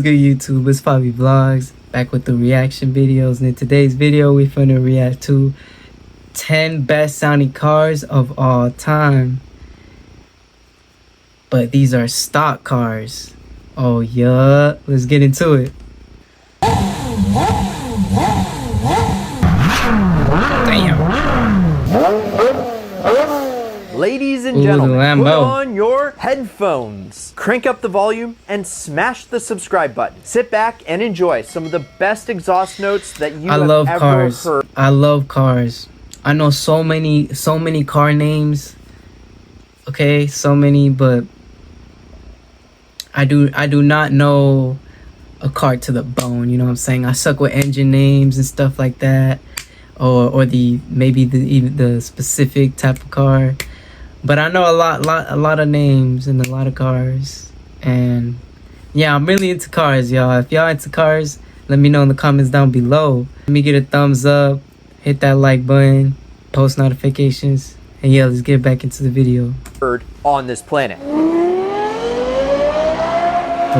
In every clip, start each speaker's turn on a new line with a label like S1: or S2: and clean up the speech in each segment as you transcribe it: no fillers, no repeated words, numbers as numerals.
S1: Good YouTube, it's Fabi Vlogs back with the reaction videos, and in today's video we're finna react to 10 best sounding cars of all time. But these are stock cars. Oh yeah, let's get into it. Damn.
S2: Ladies and gentlemen, put on your headphones, crank up the volume, and smash the subscribe button. Sit back and enjoy some of the best exhaust notes that you have ever heard.
S1: I love cars. I know so many car names. Okay, so many, but I do not know a car to the bone. You know what I'm saying? I suck with engine names and stuff like that, or maybe the specific type of car. But I know a lot of names and a lot of cars. And yeah, I'm really into cars, y'all. If y'all into cars, let me know in the comments down below. Let me get a thumbs up, hit that like button, post notifications, and yeah, let's get back into the video.
S2: On this planet.
S1: The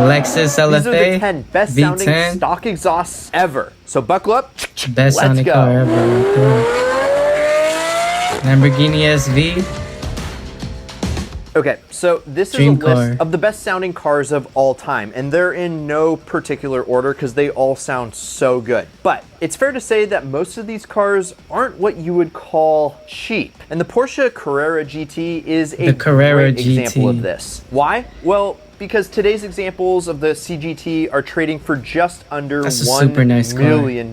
S1: Lexus LFA.
S2: These are the 10 best sounding
S1: V10.
S2: Stock exhausts ever. So buckle up.
S1: Best sounding car ever right there. Lamborghini SV.
S2: Okay, so this is a list of the best sounding cars of all time, and they're in no particular order because they all sound so good. But it's fair to say that most of these cars aren't what you would call cheap. And the Porsche Carrera GT is a great example of this. Why? Well, because today's examples of the CGT are trading for just under $1 million.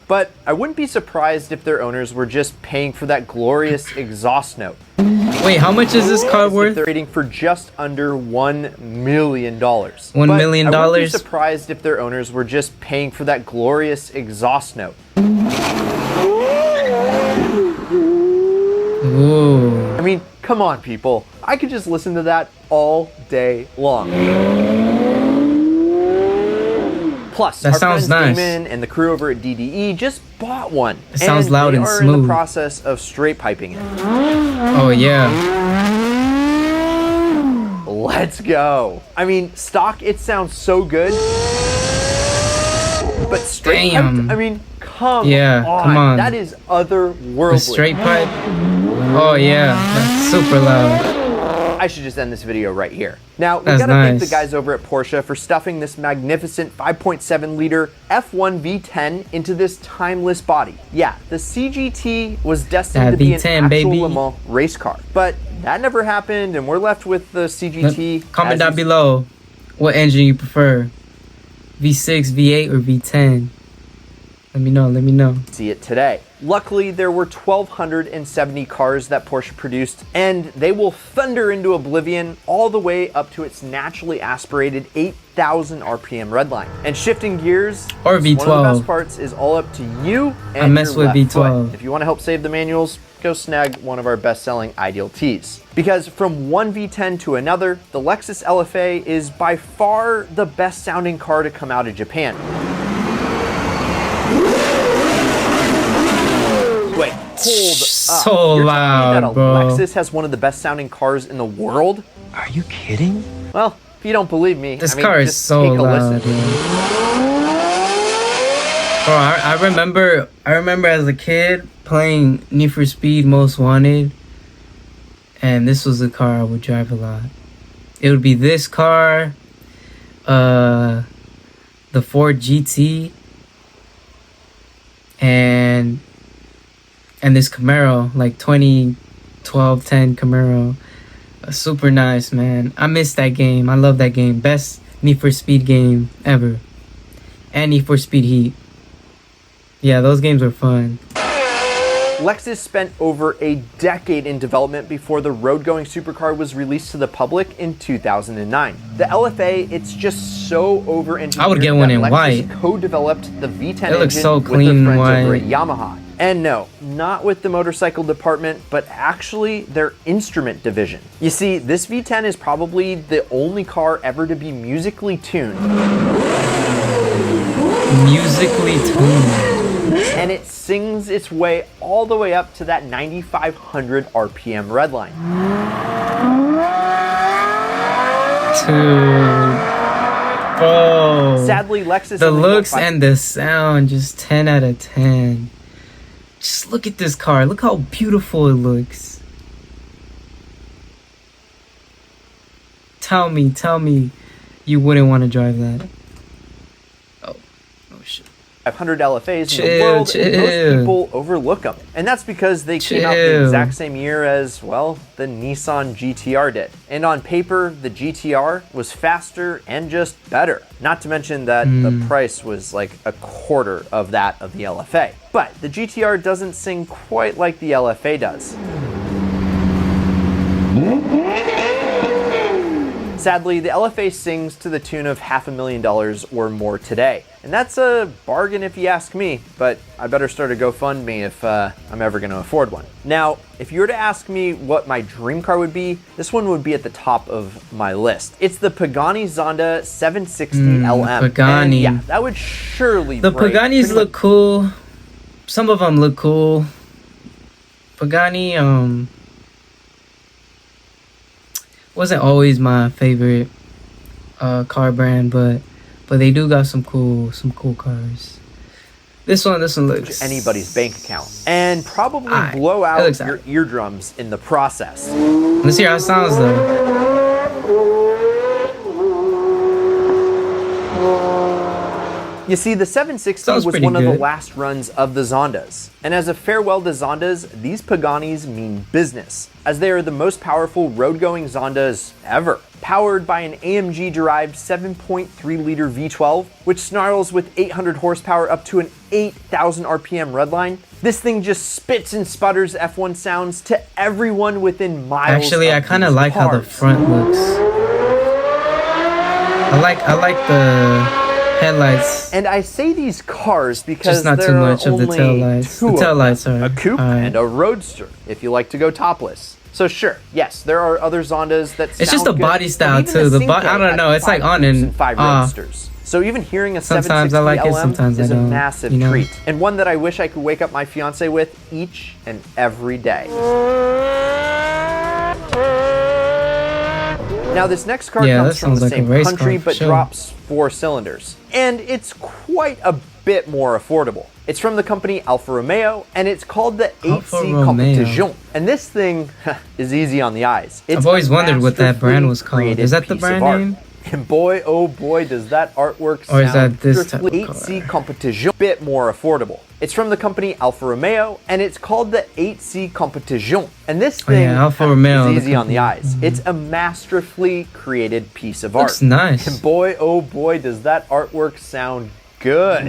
S2: But I wouldn't be surprised if their owners were just paying for that glorious exhaust note.
S1: Wait, how much is this car worth?
S2: They're trading for just under $1 million.
S1: $1 million?
S2: I wouldn't be surprised if their owners were just paying for that glorious exhaust note.
S1: Ooh.
S2: I mean, come on, people. I could just listen to that all day long. Plus, our friends Damon and the crew over at DDE just bought one.
S1: It sounds loud and smooth.
S2: They are in the process of straight piping it.
S1: Oh yeah.
S2: Let's go. I mean, stock, it sounds so good. But straight piped, I mean, come on. That is otherworldly.
S1: The straight pipe? Oh yeah, that's super loud.
S2: I should just end this video right here. Now, we gotta thank the guys over at Porsche for stuffing this magnificent 5.7 liter F1 V10 into this timeless body. Yeah, the CGT was destined to be an actual Le Mans race car, but that never happened, and we're left with the CGT.
S1: Comment down below what engine you prefer, V6, V8, or V10. Let me know.
S2: See it today. Luckily, there were 1,270 cars that Porsche produced, and they will thunder into oblivion all the way up to its naturally aspirated 8,000 RPM redline. And shifting gears,
S1: or V12.
S2: One of the best parts is all up to you and
S1: I mess with V12.
S2: Foot. If you want to help save the manuals, go snag one of our best-selling Ideal Ts. Because from one V10 to another, the Lexus LFA is by far the best-sounding car to come out of Japan. Wait, hold up.
S1: So
S2: You're
S1: loud,
S2: telling me that a Lexus has one of the best sounding cars in the world?
S3: Are you kidding?
S2: Well, if you don't believe me,
S1: this car is so loud. Bro, I remember as a kid playing Need for Speed Most Wanted, and this was the car I would drive a lot. It would be this car, the Ford GT, and this Camaro, like 2012, 10 Camaro. Super nice, man. I miss that game. I love that game. Best Need for Speed game ever. And Need for Speed Heat. Yeah, those games were fun.
S2: Lexus spent over a decade in development before the road-going supercar was released to the public in 2009. The LFA, it's just so over-engineered.
S1: I would get one in white.
S2: Co-developed the V10 engine
S1: looks so
S2: with
S1: clean
S2: their friends
S1: white.
S2: over at Yamaha. And no, not with the motorcycle department, but actually their instrument division. You see, this V10 is probably the only car ever to be musically tuned.
S1: Musically tuned.
S2: And it sings its way all the way up to that 9,500 RPM redline.
S1: Dude, Bro.
S2: Sadly, Lexus
S1: The
S2: only built
S1: looks and the sound, just 10 out of 10. Just look at this car. Look how beautiful it looks. Tell me you wouldn't want to drive that. Oh shit.
S2: 500 LFAs in the world, and most people overlook them. And that's because they came out the exact same year as, well, the Nissan GTR did. And on paper, the GTR was faster and just better. Not to mention that the price was like a quarter of that of the LFA. But the GTR doesn't sing quite like the LFA does. Sadly, the LFA sings to the tune of $500,000 or more today. And that's a bargain if you ask me, but I better start a GoFundMe if I'm ever going to afford one. Now, if you were to ask me what my dream car would be, this one would be at the top of my list. It's the Pagani Zonda 760 LM.
S1: Pagani.
S2: And yeah, that would surely
S1: The Paganis look cool. Some of them look cool. Pagani, wasn't always my favorite car brand, but they do got some cool cars. This one looks
S2: anybody's bank account and probably blow out your eardrums in the process.
S1: Let's hear how it sounds though.
S2: You see, the 760 was one of the last runs of the Zondas. And as a farewell to Zondas, these Paganis mean business, as they are the most powerful road-going Zondas ever. Powered by an AMG-derived 7.3-liter V12, which snarls with 800 horsepower up to an 8,000 RPM redline, this thing just spits and sputters F1 sounds to everyone within miles.
S1: Actually, I kind of like how the front looks. I like the headlights.
S2: And I say these cars because
S1: just not too much of the taillights. The taillights are
S2: a coupe and a roadster, if you like to go topless. So sure, yes, there are other Zondas that sound
S1: it's just the
S2: good,
S1: body style too. The I don't know. It's like on and off.
S2: So even hearing a
S1: sometimes
S2: 760
S1: I like
S2: LM
S1: it, sometimes
S2: is
S1: I don't,
S2: a massive treat, and one that I wish I could wake up my fiance with each and every day. Now this next car comes from the same country but drops 4 cylinders. And it's quite a bit more affordable. It's from the company Alfa Romeo and it's called the 8C Competition. And this thing is easy on the eyes. I've
S1: always wondered what that brand was called. Is that the brand name?
S2: And boy, oh boy, does that artwork sound.
S1: Or is that this type of
S2: 8C Competition, bit more affordable. It's from the company Alfa Romeo, and it's called the 8C Competition. And this thing
S1: Alfa Romeo,
S2: is easy on the eyes. It's a masterfully created piece of art.
S1: Looks nice.
S2: And boy, oh boy, does that artwork sound good.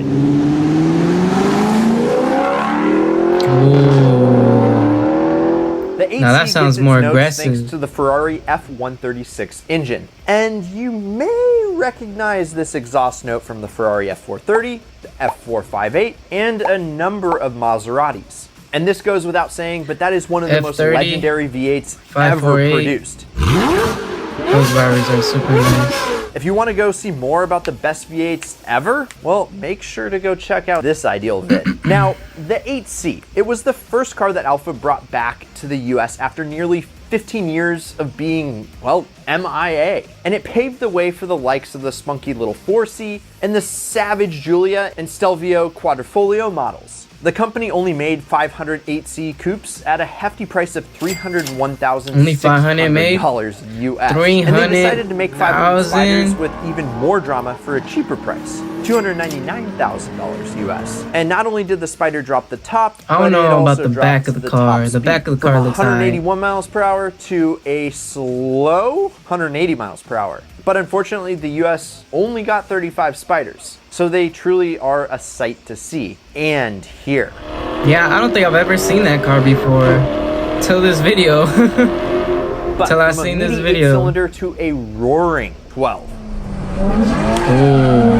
S2: The 8C
S1: now that sounds
S2: gets
S1: more
S2: its
S1: aggressive.
S2: Thanks to the Ferrari F136 engine. And you may recognize this exhaust note from the Ferrari F430, the F458, and a number of Maseratis. And this goes without saying, but that is one of the most legendary V8s ever produced.
S1: Those drivers are super nice.
S2: If you want to go see more about the best V8s ever, well, make sure to go check out this ideal vid. Now, the 8C, it was the first car that Alfa brought back to the US after nearly 15 years of being, well, MIA. And it paved the way for the likes of the spunky little 4C and the savage Giulia and Stelvio Quadrifoglio models. The company only made 500 8C coupes at a hefty price of $301,600
S1: only 500 made
S2: US.
S1: 300,
S2: and they decided to make 500 sliders with even more drama for a cheaper price, $299,000 US. And not only did the Spider drop the top,
S1: I don't know about the back of the car. The back of the car looks high.
S2: 181 miles per hour to a slow 180 miles per hour. But unfortunately, the US only got 35 Spiders. So they truly are a sight to see and hear.
S1: Yeah, I don't think I've ever seen that car before till this video. Till I seen this video.
S2: Cylinder to a roaring 12.
S1: Oh,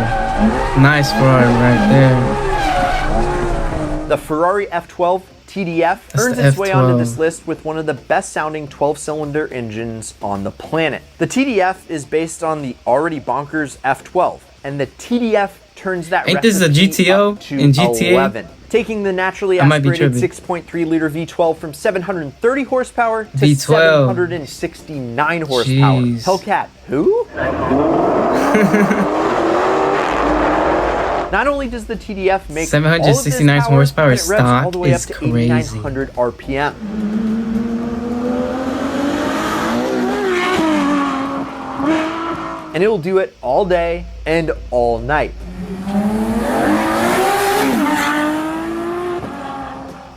S1: nice Ferrari right there.
S2: The Ferrari F12 TDF earns its way onto this list with one of the best sounding 12-cylinder engines on the planet. The TDF is based on the already bonkers F12, and the TDF turns that
S1: Ain't this a GTO
S2: up to
S1: in GTA?
S2: 11, taking the naturally aspirated 6.3-liter V12 from 730 horsepower to
S1: V12.
S2: 769 horsepower.
S1: Jeez.
S2: Hellcat, who? Not only does the TDF make
S1: 769 horsepower
S2: but it revs all
S1: stock
S2: the way up
S1: is
S2: to
S1: crazy.
S2: 8,900 RPM. And it will do it all day and all night.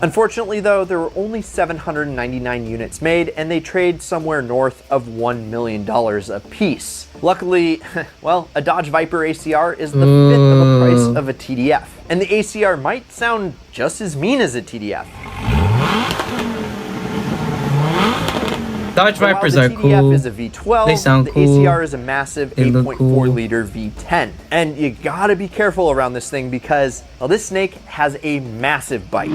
S2: Unfortunately though, there were only 799 units made and they trade somewhere north of $1 million a piece. Luckily, well, a Dodge Viper ACR is the fifth of the price of a TDF. And the ACR might sound just as mean as a TDF.
S1: Dodge Vipers
S2: While
S1: are
S2: the TDF
S1: cool.
S2: is a V12,
S1: They sound
S2: the
S1: cool.
S2: ACR is a massive
S1: They look
S2: 8.4
S1: cool.
S2: liter V10. And you gotta be careful around this thing because, well, this snake has a massive bite.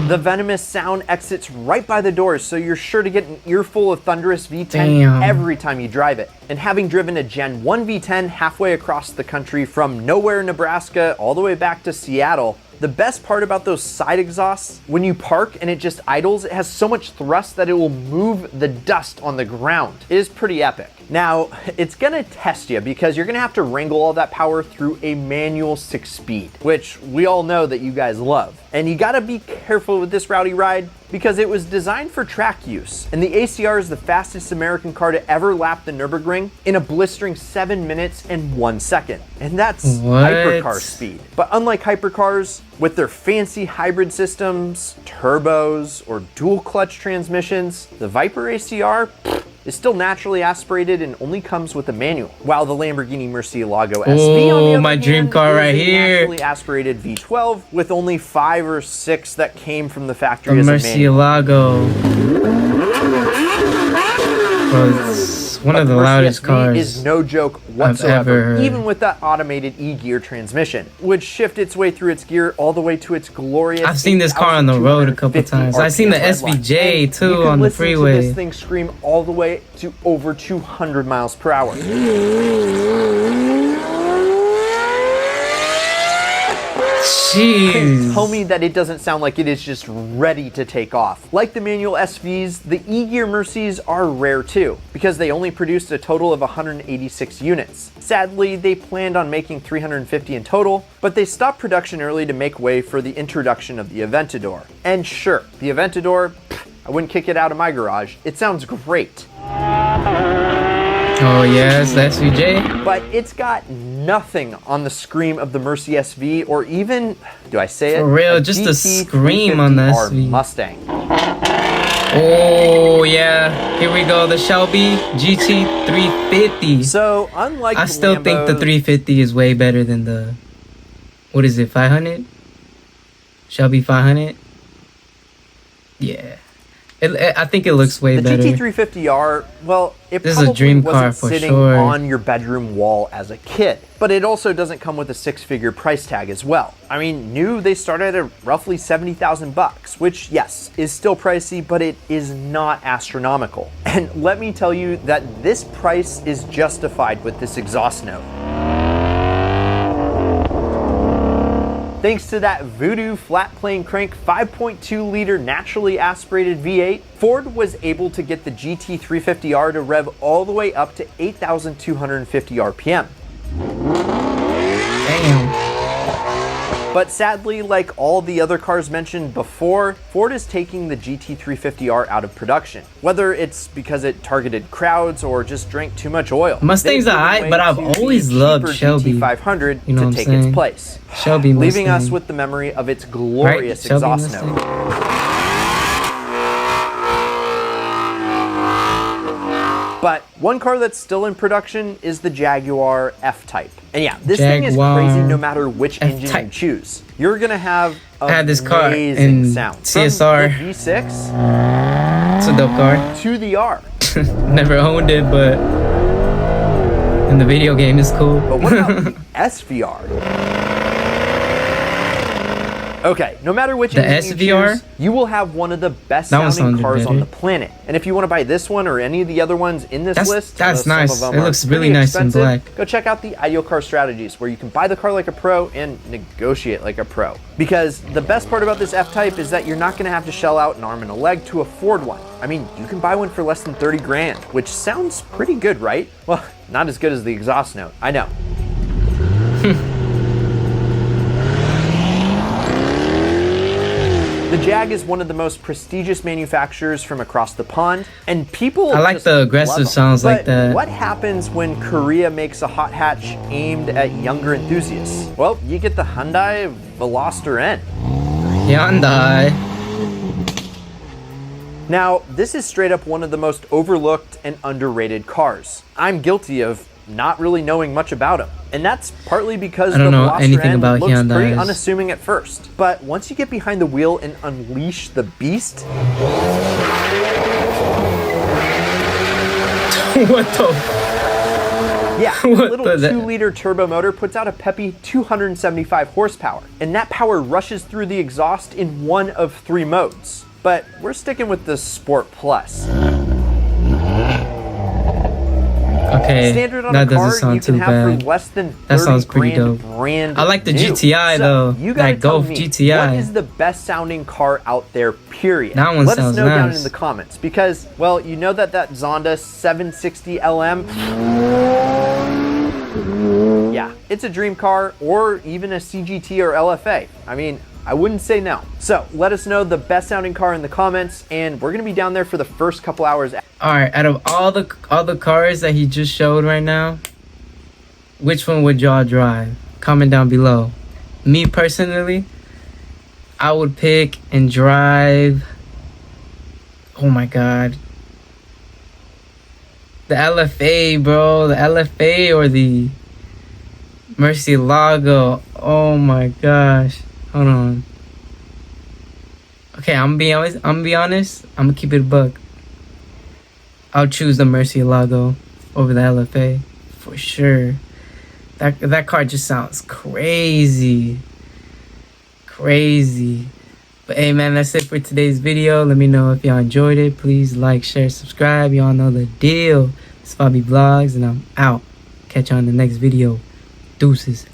S2: The venomous sound exits right by the doors, so you're sure to get an earful of thunderous V10
S1: Damn.
S2: every time you drive it. And having driven a Gen 1 V10 halfway across the country from nowhere, Nebraska, all the way back to Seattle, the best part about those side exhausts, when you park and it just idles, it has so much thrust that it will move the dust on the ground. It is pretty epic. Now, it's gonna test you because you're gonna have to wrangle all that power through a manual 6-speed, which we all know that you guys love. And you gotta be careful with this rowdy ride because it was designed for track use. And the ACR is the fastest American car to ever lap the Nürburgring in a blistering 7 minutes and 1 second. And that's
S1: What?
S2: hypercar speed. But unlike hypercars, with their fancy hybrid systems, turbos, or dual clutch transmissions, the Viper ACR is still naturally aspirated and only comes with a manual. While the Lamborghini Murcielago SV, on the other
S1: my dream
S2: hand,
S1: car
S2: is
S1: right
S2: a
S1: here.
S2: naturally aspirated V12 with only 5 or 6 that came from the
S1: The
S2: factory as a manual.
S1: Murcielago. Bro, it's one of the
S2: Mercy
S1: loudest
S2: SV
S1: cars.
S2: is no joke
S1: ever
S2: whatsoever,
S1: heard.
S2: even with that automated E-gear transmission, which shift its way through its gear all the way to its glorious.
S1: I've seen this car on the road a couple
S2: 8,250
S1: times. I've seen the
S2: RPM red line.
S1: SVJ
S2: And
S1: too
S2: you can
S1: on the
S2: listen
S1: freeway.
S2: To this thing scream all the way to over 200 miles per hour.
S1: Jeez.
S2: Tell me that it doesn't sound like it is just ready to take off. Like the manual SVs, the E-Gear Mercies are rare too, because they only produced a total of 186 units. Sadly, they planned on making 350 in total, but they stopped production early to make way for the introduction of the Aventador. And sure, the Aventador, I wouldn't kick it out of my garage. It sounds great.
S1: Oh yes, the SVJ.
S2: But it's got nothing on the scream of the Mercy SV or even, do I say it?
S1: For real,
S2: a
S1: just the
S2: GT
S1: scream on the
S2: 350R
S1: SV.
S2: Mustang.
S1: Oh yeah, here we go. The Shelby GT 350.
S2: So unlike
S1: I still think the 350 is way better than the, what is it, 500? Shelby 500? Yeah. I think it looks way better.
S2: The GT350R, well, it
S1: This is a
S2: probably
S1: dream
S2: wasn't
S1: car for
S2: sitting
S1: sure.
S2: on your bedroom wall as a kid, but it also doesn't come with a 6-figure price tag as well. I mean, new, they started at roughly $70,000, which yes, is still pricey, but it is not astronomical. And let me tell you that this price is justified with this exhaust note. Thanks to that Voodoo flat plane crank 5.2 liter naturally aspirated V8, Ford was able to get the GT350R to rev all the way up to 8,250 RPM.
S1: Damn.
S2: But sadly, like all the other cars mentioned before, Ford is taking the GT350R out of production. Whether it's because it targeted crowds or just drank too much oil.
S1: Mustang's
S2: They've given
S1: alright,
S2: way
S1: but I've
S2: to the
S1: always loved
S2: cheaper
S1: Shelby.
S2: GT500
S1: You know
S2: to
S1: what I'm
S2: take
S1: saying?
S2: its place.
S1: Shelby
S2: Leaving us
S1: Mustang.
S2: with the memory of its
S1: Right?
S2: glorious
S1: Shelby
S2: exhaust
S1: Mustang.
S2: note. But one car that's still in production is the Jaguar F-Type. And yeah, this thing is
S1: Jaguar
S2: crazy no matter which engine you
S1: F-Type.
S2: choose. You're gonna have
S1: I had this car
S2: amazing
S1: in
S2: sound.
S1: CSR.
S2: From the V6
S1: It's a dope car.
S2: to the R.
S1: Never owned it, but in the video game it's cool.
S2: But what about the SVR? Okay, no matter which
S1: The
S2: engine you
S1: SVR?
S2: choose, you will have one of the best
S1: That one
S2: sounding
S1: sounded
S2: cars on
S1: better.
S2: the planet. And if you want to buy this one or any of the other ones in this list, I know
S1: That's
S2: some
S1: nice.
S2: of them
S1: It
S2: are
S1: looks really
S2: pretty
S1: nice in
S2: expensive,
S1: black.
S2: go check out the Ideal Car Strategies, where you can buy the car like a pro and negotiate like a pro. Because the best part about this F-Type is that you're not going to have to shell out an arm and a leg to afford one. I mean, you can buy one for less than 30 grand, which sounds pretty good, right? Well, not as good as the exhaust note, I know. The Jag is one of the most prestigious manufacturers from across the pond, and people
S1: I like
S2: just
S1: the
S2: love
S1: aggressive
S2: them.
S1: sounds like
S2: But
S1: that.
S2: what happens when Korea makes a hot hatch aimed at younger enthusiasts? Well, you get the Hyundai Veloster N.
S1: Hyundai.
S2: Now, this is straight up one of the most overlooked and underrated cars. I'm guilty of not really knowing much about them. And that's partly because
S1: I don't
S2: the
S1: know
S2: Veloster
S1: anything
S2: N
S1: about
S2: looks pretty
S1: Hyundais.
S2: unassuming at first. But once you get behind the wheel and unleash the beast,
S1: What the?
S2: yeah, the
S1: What
S2: little
S1: the-
S2: 2-liter turbo motor puts out a peppy 275 horsepower. And that power rushes through the exhaust in one of 3 modes. But we're sticking with the Sport Plus.
S1: Okay,
S2: Standard on
S1: that
S2: a car
S1: doesn't sound
S2: you can
S1: too
S2: have
S1: bad.
S2: for less than 30
S1: That sounds pretty
S2: grand
S1: dope.
S2: brand
S1: I like the
S2: new.
S1: GTI
S2: So,
S1: though,
S2: you gotta
S1: that
S2: tell
S1: Golf
S2: me,
S1: GTI.
S2: What is the best sounding car out there, period?
S1: That one
S2: Let us
S1: sounds
S2: know down
S1: nice.
S2: in the comments because, well, you know that Zonda 760 LM, yeah, it's a dream car, or even a CGT or LFA. I mean, I wouldn't say no. So let us know the best sounding car in the comments, and we're gonna be down there for the first couple hours.
S1: All right, out of all the cars that he just showed right now, which one would y'all drive? Comment down below. Me personally, I would pick and drive. Oh my god, the LFA, bro. The LFA or the Murcielago. Oh my gosh. Hold on. Okay, I'm gonna be honest. I'm gonna keep it a buck. I'll choose the Murcielago over the LFA for sure. That car just sounds crazy. Crazy. But hey man, that's it for today's video. Let me know if y'all enjoyed it. Please like, share, subscribe. Y'all know the deal. It's Fabi Vlogs and I'm out. Catch you on the next video. Deuces.